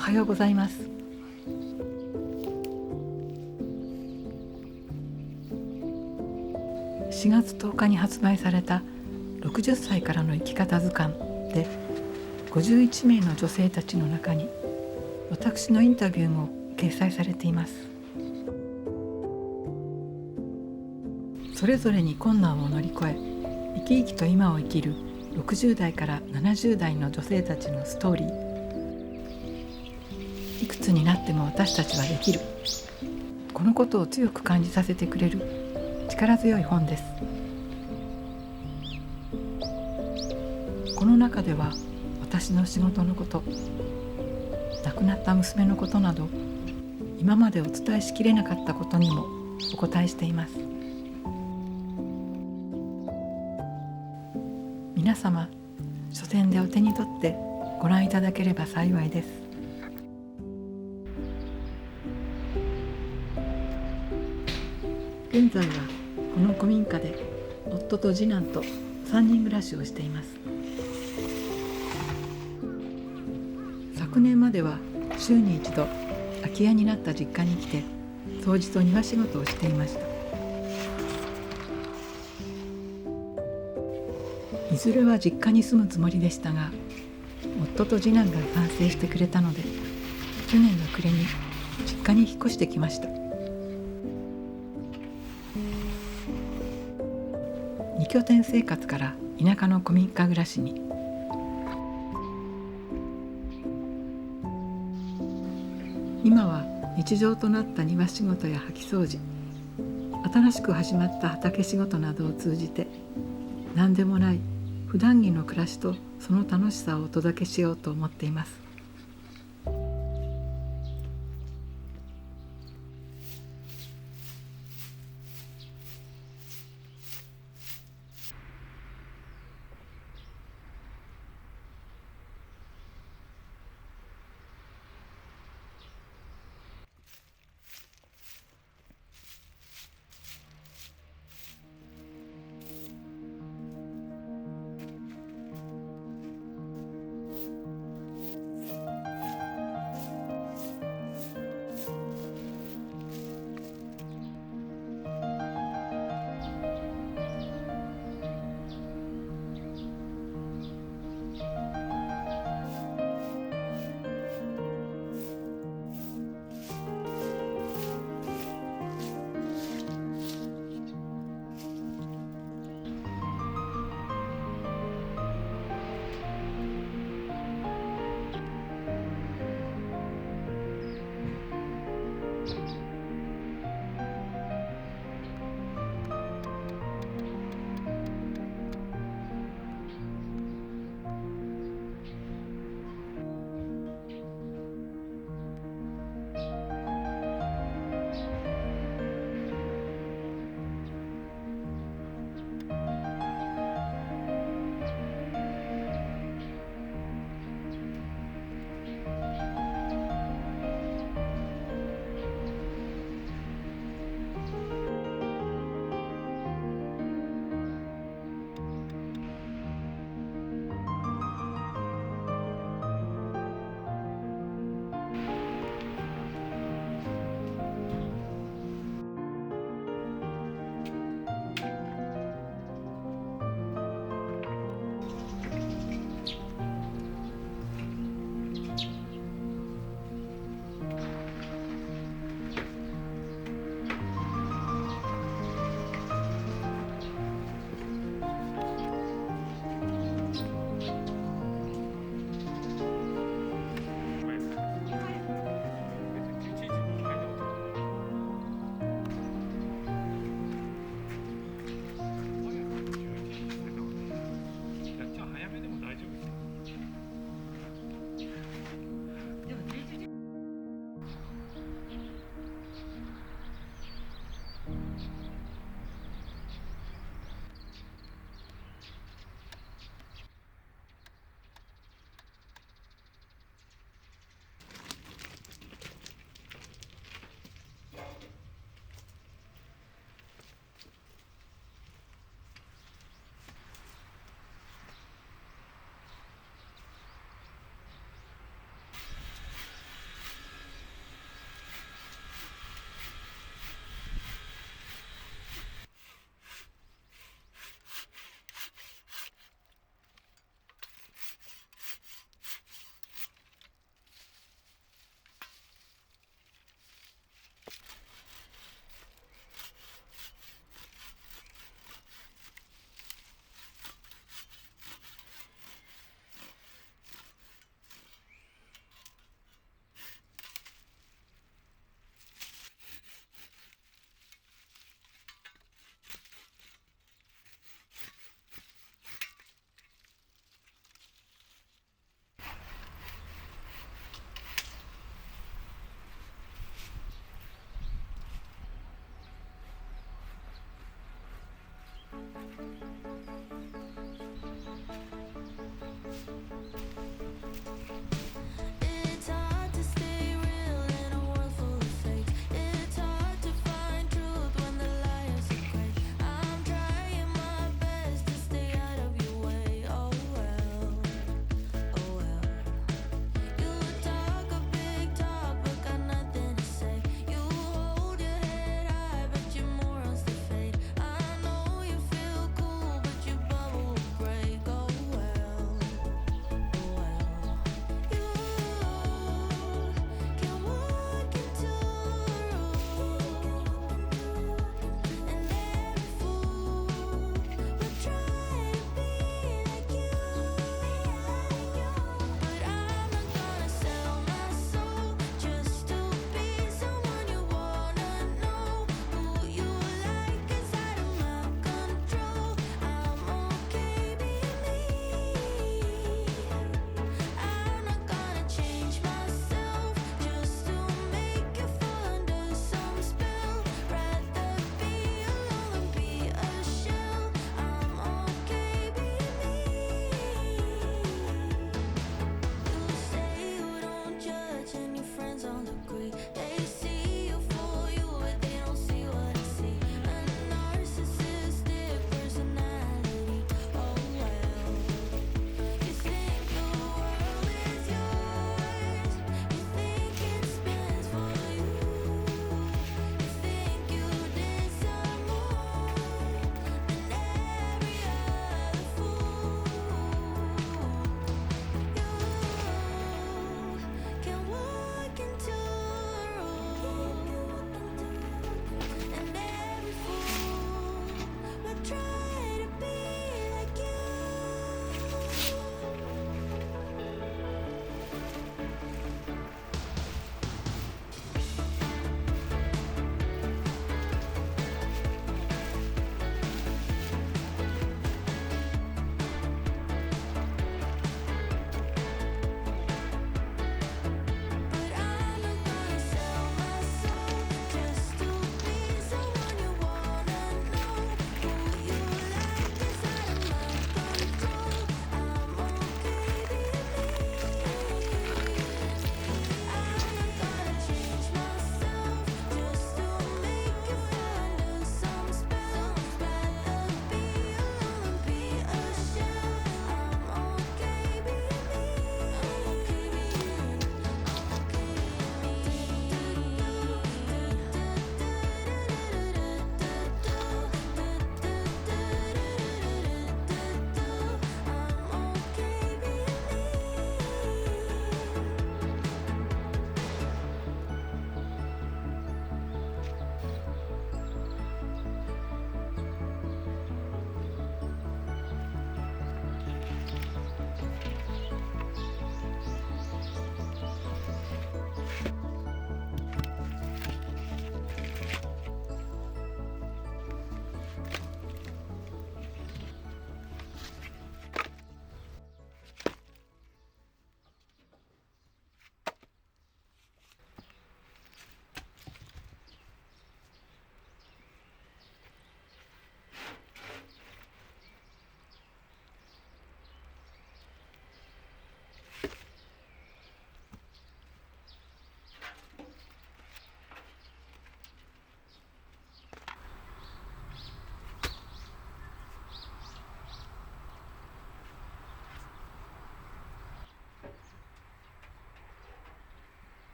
おはようございます。4月10日に発売された60歳からの生き方図鑑で51名の女性たちの中に私のインタビューも掲載されています。それぞれに困難を乗り越え生き生きと今を生きる60代から70代の女性たちのストーリー。いくつになっても私たちはできる、このことを強く感じさせてくれる力強い本です。この中では私の仕事のこと、亡くなった娘のことなど今までお伝えしきれなかったことにもお答えしています。皆様、書店でお手に取ってご覧いただければ幸いです。現在はこの古民家で夫と次男と3人暮らしをしています。昨年までは週に一度空き家になった実家に来て掃除と庭仕事をしていました。いずれは実家に住むつもりでしたが、夫と次男が賛成してくれたので去年の暮れに実家に引っ越してきました。2拠点生活から田舎の古民家暮らしに。今は日常となった庭仕事や掃き掃除、新しく始まった畑仕事などを通じて何でもない普段着の暮らしとその楽しさをお届けしようと思っています。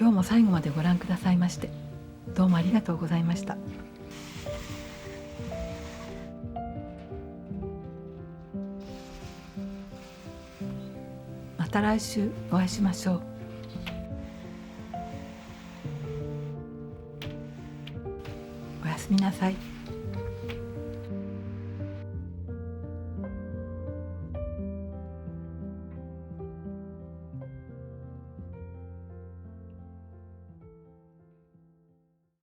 今日も最後までご覧くださいましてどうもありがとうございました。また来週お会いしましょう。おやすみなさい。